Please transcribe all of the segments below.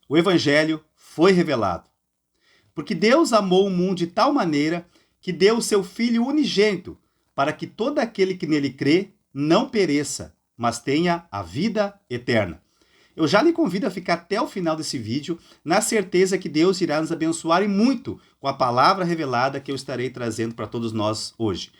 o Evangelho foi revelado. Porque Deus amou o mundo de tal maneira que deu o seu Filho unigênito, para que todo aquele que nele crê não pereça, mas tenha a vida eterna. Eu já lhe convido a ficar até o final desse vídeo, na certeza que Deus irá nos abençoar e muito com a palavra revelada que eu estarei trazendo para todos nós hoje.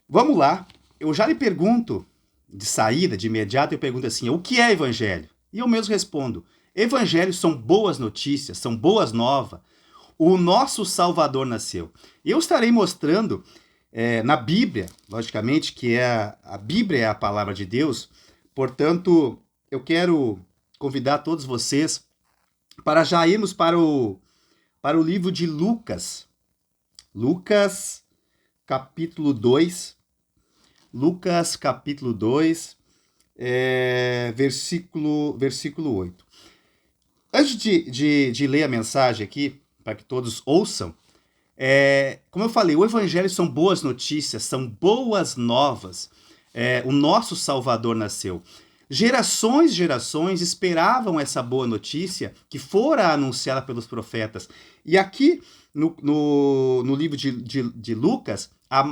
Vamos lá, eu já lhe pergunto, de saída, de imediato, eu pergunto assim, o que é evangelho? E eu mesmo respondo, evangelhos são boas notícias, são boas novas. O nosso Salvador nasceu. E eu estarei mostrando na Bíblia, logicamente, que a Bíblia é a palavra de Deus, portanto, eu quero convidar todos vocês para já irmos para o livro de Lucas. Lucas, capítulo 2. Lucas, capítulo 2, versículo 8. Antes de ler a mensagem aqui, para que todos ouçam, como eu falei, o Evangelho são boas notícias, são boas novas. O nosso Salvador nasceu. Gerações e gerações esperavam essa boa notícia que fora anunciada pelos profetas. E aqui, no livro de Lucas,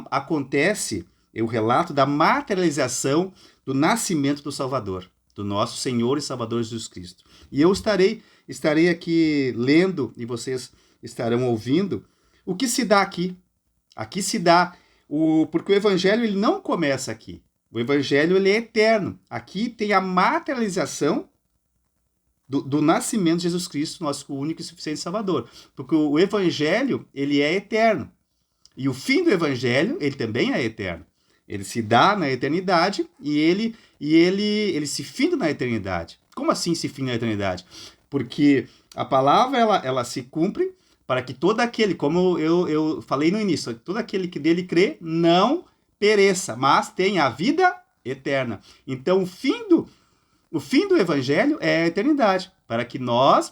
acontece o relato da materialização do nascimento do Salvador, do nosso Senhor e Salvador Jesus Cristo. E eu estarei aqui lendo, e vocês estarão ouvindo, o que se dá aqui. Aqui se dá, porque o Evangelho ele não começa aqui. O Evangelho ele é eterno. Aqui tem a materialização do nascimento de Jesus Cristo, nosso único e suficiente Salvador. Porque o Evangelho ele é eterno. E o fim do Evangelho ele também é eterno. Ele se dá na eternidade e ele se finda na eternidade. Como assim se finda na eternidade? Porque a palavra ela se cumpre para que todo aquele, como eu falei no início, todo aquele que dele crê não pereça, mas tenha a vida eterna. Então o fim do Evangelho é a eternidade, para que nós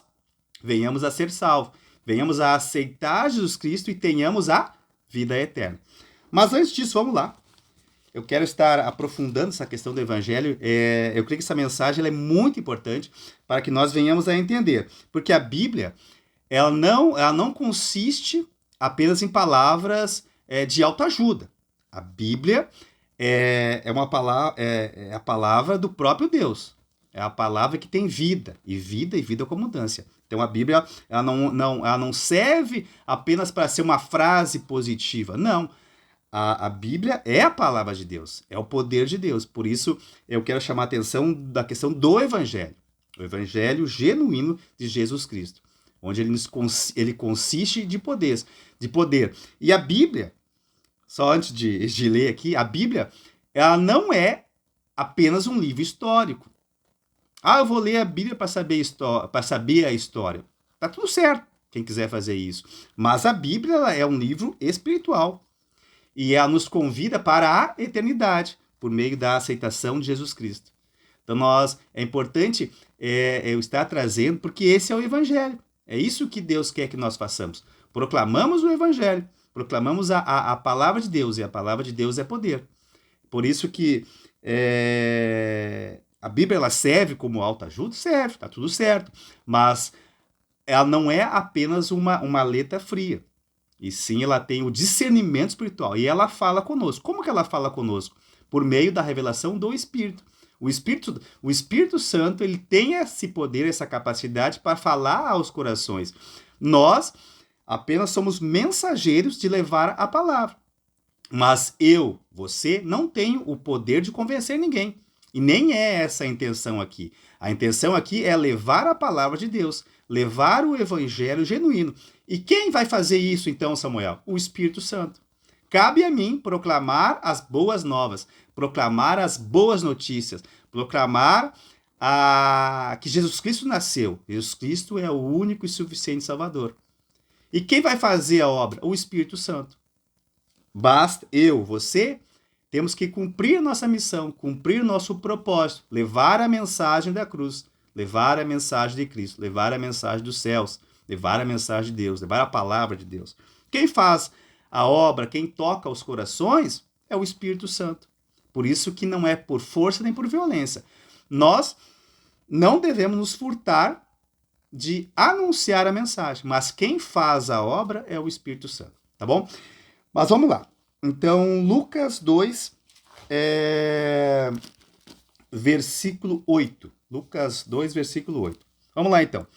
venhamos a ser salvos, venhamos a aceitar Jesus Cristo e tenhamos a vida eterna. Mas antes disso, vamos lá. Eu quero estar aprofundando essa questão do Evangelho. Eu creio que essa mensagem ela é muito importante para que nós venhamos a entender. Porque a Bíblia ela não consiste apenas em palavras de autoajuda. A Bíblia é a palavra do próprio Deus. É a palavra que tem vida, e vida com abundância. Então a Bíblia ela não serve apenas para ser uma frase positiva. Não. A Bíblia é a palavra de Deus, é o poder de Deus. Por isso, eu quero chamar a atenção da questão do Evangelho. O Evangelho genuíno de Jesus Cristo, onde ele consiste de poder. E a Bíblia, só antes de ler aqui, a Bíblia ela não é apenas um livro histórico. Eu vou ler a Bíblia para saber a história. Tá tudo certo, quem quiser fazer isso. Mas a Bíblia ela é um livro espiritual. E ela nos convida para a eternidade, por meio da aceitação de Jesus Cristo. Então, é importante eu estar trazendo, porque esse é o Evangelho. É isso que Deus quer que nós façamos. Proclamamos o Evangelho, proclamamos a palavra de Deus, e a palavra de Deus é poder. Por isso que a Bíblia ela serve como autoajuda? Serve, está tudo certo. Mas ela não é apenas uma letra fria. E sim, ela tem o discernimento espiritual. E ela fala conosco. Como que ela fala conosco? Por meio da revelação do Espírito. O Espírito Santo ele tem esse poder, essa capacidade para falar aos corações. Nós apenas somos mensageiros de levar a palavra. Mas você, não tenho o poder de convencer ninguém. E nem é essa a intenção aqui. A intenção aqui é levar a palavra de Deus, levar o evangelho genuíno. E quem vai fazer isso então, Samuel? O Espírito Santo. Cabe a mim proclamar as boas novas, proclamar as boas notícias, proclamar que Jesus Cristo nasceu. Jesus Cristo é o único e suficiente Salvador. E quem vai fazer a obra? O Espírito Santo. Basta você, temos que cumprir nossa missão, cumprir nosso propósito, levar a mensagem da cruz, levar a mensagem de Cristo, levar a mensagem dos céus, levar a mensagem de Deus, levar a palavra de Deus. Quem faz a obra, quem toca os corações, é o Espírito Santo. Por isso que não é por força nem por violência. Nós não devemos nos furtar de anunciar a mensagem, mas quem faz a obra é o Espírito Santo, tá bom? Mas vamos lá. Então, Lucas 2, versículo 8. Lucas 2, versículo 8. Vamos lá, então.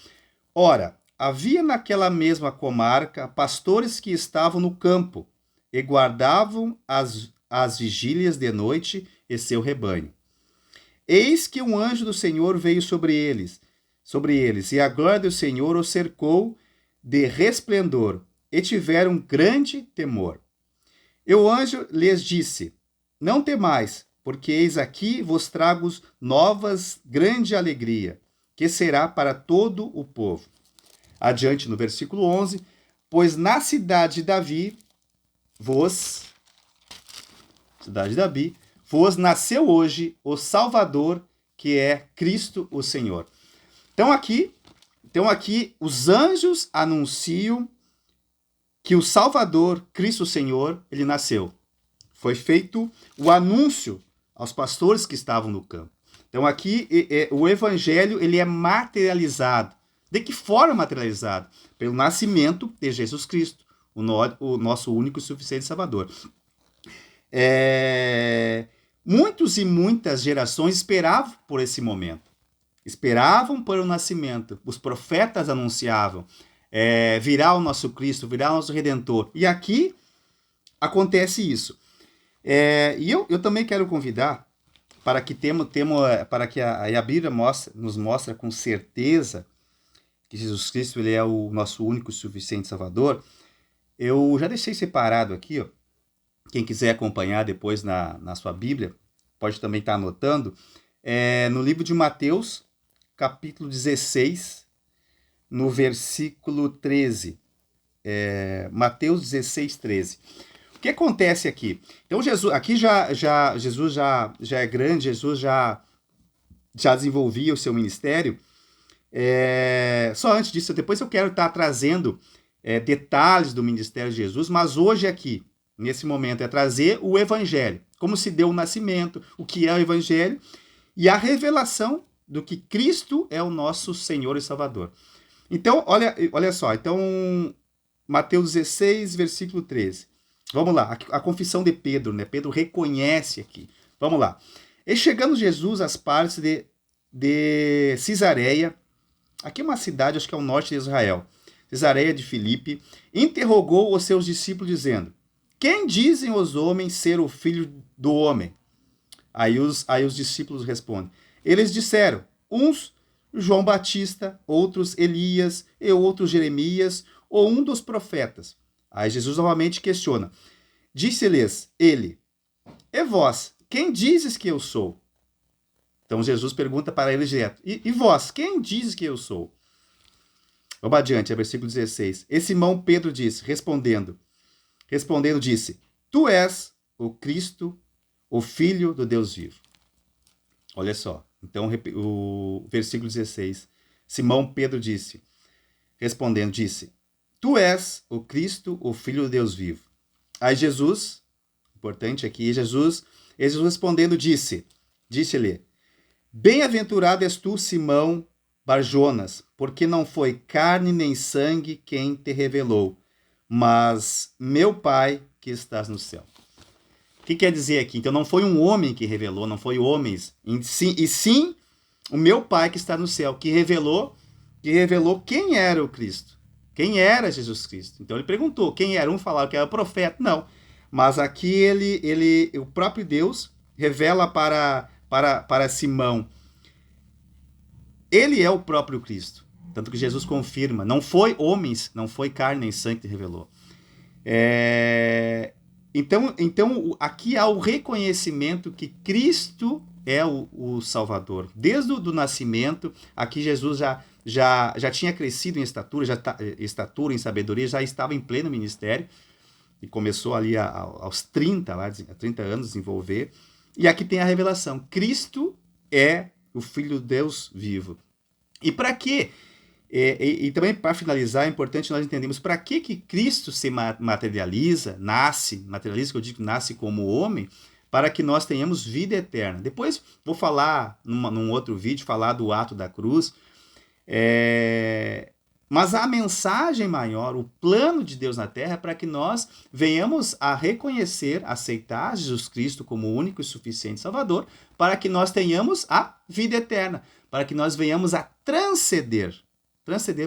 Ora, havia naquela mesma comarca pastores que estavam no campo e guardavam as vigílias de noite e seu rebanho. Eis que um anjo do Senhor veio sobre eles, e a glória do Senhor os cercou de resplendor, e tiveram grande temor. E o anjo lhes disse: Não temais, porque eis aqui vos trago novas grande alegria, que será para todo o povo. Adiante no versículo 11, pois na cidade de Davi, vos nasceu hoje o Salvador, que é Cristo o Senhor. Então aqui os anjos anunciam que o Salvador, Cristo o Senhor, ele nasceu. Foi feito o anúncio aos pastores que estavam no campo. Então aqui o evangelho ele é materializado. De que forma materializado? Pelo nascimento de Jesus Cristo, o nosso único e suficiente Salvador. Muitos e muitas gerações esperavam por esse momento. Esperavam por o nascimento. Os profetas anunciavam. Virá o nosso Cristo, virá o nosso Redentor. E aqui acontece isso. E eu também quero convidar para que para que a Bíblia nos mostre com certeza que Jesus Cristo ele é o nosso único e suficiente Salvador. Eu já deixei separado aqui, ó. Quem quiser acompanhar depois na sua Bíblia, pode também estar anotando, no livro de Mateus, capítulo 16, no versículo 13. Mateus 16, 13. O que acontece aqui? Então, Jesus já é grande, Jesus já desenvolvia o seu ministério. Só antes disso, depois eu quero estar trazendo detalhes do ministério de Jesus, mas hoje aqui, nesse momento, é trazer o evangelho, como se deu o nascimento, o que é o evangelho, e a revelação do que Cristo é o nosso Senhor e Salvador. Então, olha só, então, Mateus 16, versículo 13. Vamos lá, a confissão de Pedro, né? Pedro reconhece aqui. Vamos lá. E chegando Jesus às partes de Cesareia, aqui é uma cidade, acho que é o norte de Israel, Cesareia de Filipe, interrogou os seus discípulos, dizendo: Quem dizem os homens ser o filho do homem? Aí os discípulos respondem. Eles disseram, uns João Batista, outros Elias e outros Jeremias, ou um dos profetas. Aí Jesus novamente questiona. Disse-lhes ele: E vós, quem dizes que eu sou? Então Jesus pergunta para eles direto: E vós, quem dizes que eu sou? Vamos adiante, versículo 16. E Simão Pedro disse, respondendo, disse: Tu és o Cristo, o Filho do Deus vivo. Olha só. Então, o versículo 16. Simão Pedro disse, respondendo, disse: Tu és o Cristo, o Filho do Deus vivo. Aí Jesus, importante aqui, Jesus respondendo disse-lhe: Bem-aventurado és tu, Simão Barjonas, porque não foi carne nem sangue quem te revelou, mas meu Pai que estás no céu. O que quer dizer aqui? Então não foi um homem que revelou, não foi homens, e sim o meu Pai que está no céu, que revelou quem era o Cristo, quem era Jesus Cristo. Então ele perguntou quem era, um falava que era o profeta, não. Mas aqui o próprio Deus revela para Simão, ele é o próprio Cristo. Tanto que Jesus confirma, não foi homens, não foi carne nem sangue que revelou. Então, aqui há o reconhecimento que Cristo é o Salvador. Desde o nascimento, aqui Jesus já tinha crescido em estatura, em sabedoria, já estava em pleno ministério, e começou ali aos 30 anos a desenvolver. E aqui tem a revelação. Cristo é o Filho de Deus vivo. E para quê? E também, para finalizar, é importante nós entendermos para que Cristo se materializa, que eu digo nasce como homem, para que nós tenhamos vida eterna. Depois vou falar, num outro vídeo, falar do ato da cruz, Mas a mensagem maior, o plano de Deus na Terra é para que nós venhamos a reconhecer, aceitar Jesus Cristo como o único e suficiente Salvador, para que nós tenhamos a vida eterna, para que nós venhamos a transcender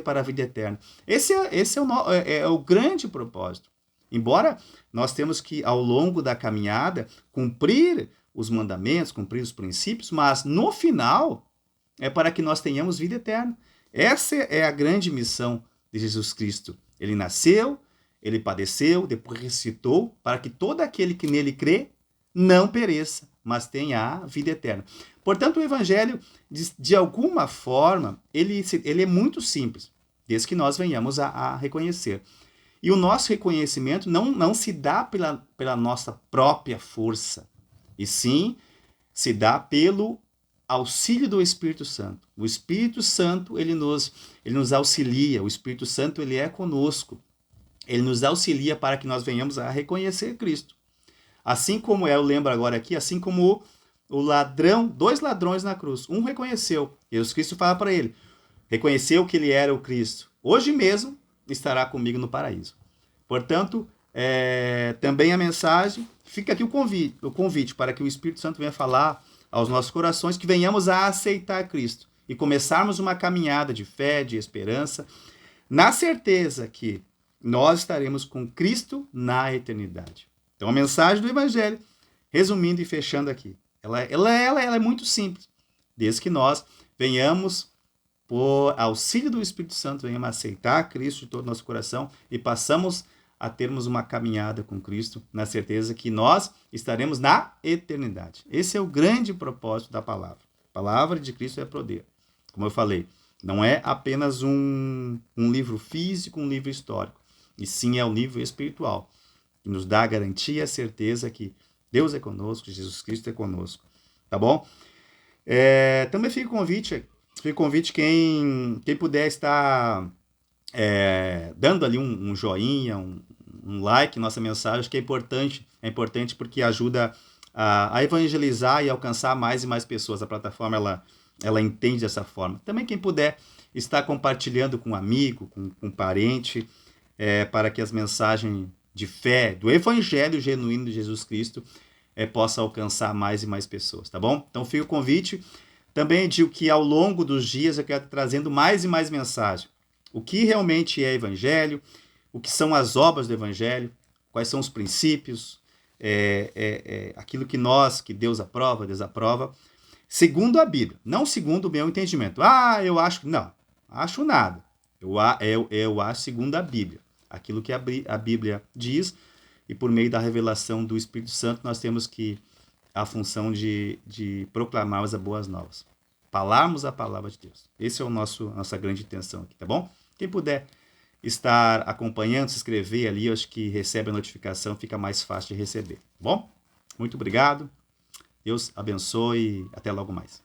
para a vida eterna. Esse é o grande propósito. Embora nós temos que, ao longo da caminhada, cumprir os mandamentos, cumprir os princípios, mas no final é para que nós tenhamos vida eterna. Essa é a grande missão de Jesus Cristo. Ele nasceu, ele padeceu, depois ressuscitou, para que todo aquele que nele crê não pereça, mas tenha a vida eterna. Portanto, o Evangelho, de alguma forma, ele é muito simples, desde que nós venhamos a reconhecer. E o nosso reconhecimento não se dá pela nossa própria força, e sim se dá pelo auxílio do Espírito Santo. O Espírito Santo, ele nos auxilia, o Espírito Santo, ele é conosco. Ele nos auxilia para que nós venhamos a reconhecer Cristo. Assim como eu lembro agora aqui, assim como o ladrão, 2 ladrões na cruz, um reconheceu, Jesus Cristo fala para ele, reconheceu que ele era o Cristo. Hoje mesmo estará comigo no paraíso. Portanto, também a mensagem, fica aqui o convite para que o Espírito Santo venha falar aos nossos corações, que venhamos a aceitar Cristo e começarmos uma caminhada de fé, de esperança, na certeza que nós estaremos com Cristo na eternidade. Então, a mensagem do Evangelho, resumindo e fechando aqui, ela é muito simples, desde que nós venhamos, por auxílio do Espírito Santo, venhamos a aceitar Cristo de todo o nosso coração e passamos a termos uma caminhada com Cristo, na certeza que nós estaremos na eternidade. Esse é o grande propósito da palavra. A palavra de Cristo é poder. Como eu falei, não é apenas um livro físico, um livro histórico, e sim é um livro espiritual, que nos dá a garantia e a certeza que Deus é conosco, Jesus Cristo é conosco. Tá bom? Também fica o convite quem puder estar dando ali um joinha, um like, nossa mensagem, acho que é importante porque ajuda a evangelizar e alcançar mais e mais pessoas. A plataforma, ela entende dessa forma. Também quem puder estar compartilhando com um amigo, com um parente, para que as mensagens de fé, do Evangelho genuíno de Jesus Cristo, possa alcançar mais e mais pessoas, tá bom? Então fica o convite. Também digo que ao longo dos dias eu quero estar trazendo mais e mais mensagens. O que realmente é Evangelho, o que são as obras do Evangelho, quais são os princípios, aquilo que Deus aprova, desaprova, segundo a Bíblia, não segundo o meu entendimento. Eu acho, não, acho nada. Eu acho segundo a Bíblia, aquilo que a Bíblia diz, e por meio da revelação do Espírito Santo nós temos a função de proclamarmos as boas novas, falarmos a palavra de Deus. Esse é a nossa grande intenção aqui, tá bom? Quem puder estar acompanhando, se inscrever ali, eu acho que recebe a notificação, fica mais fácil de receber, tá bom? Muito obrigado, Deus abençoe e até logo mais.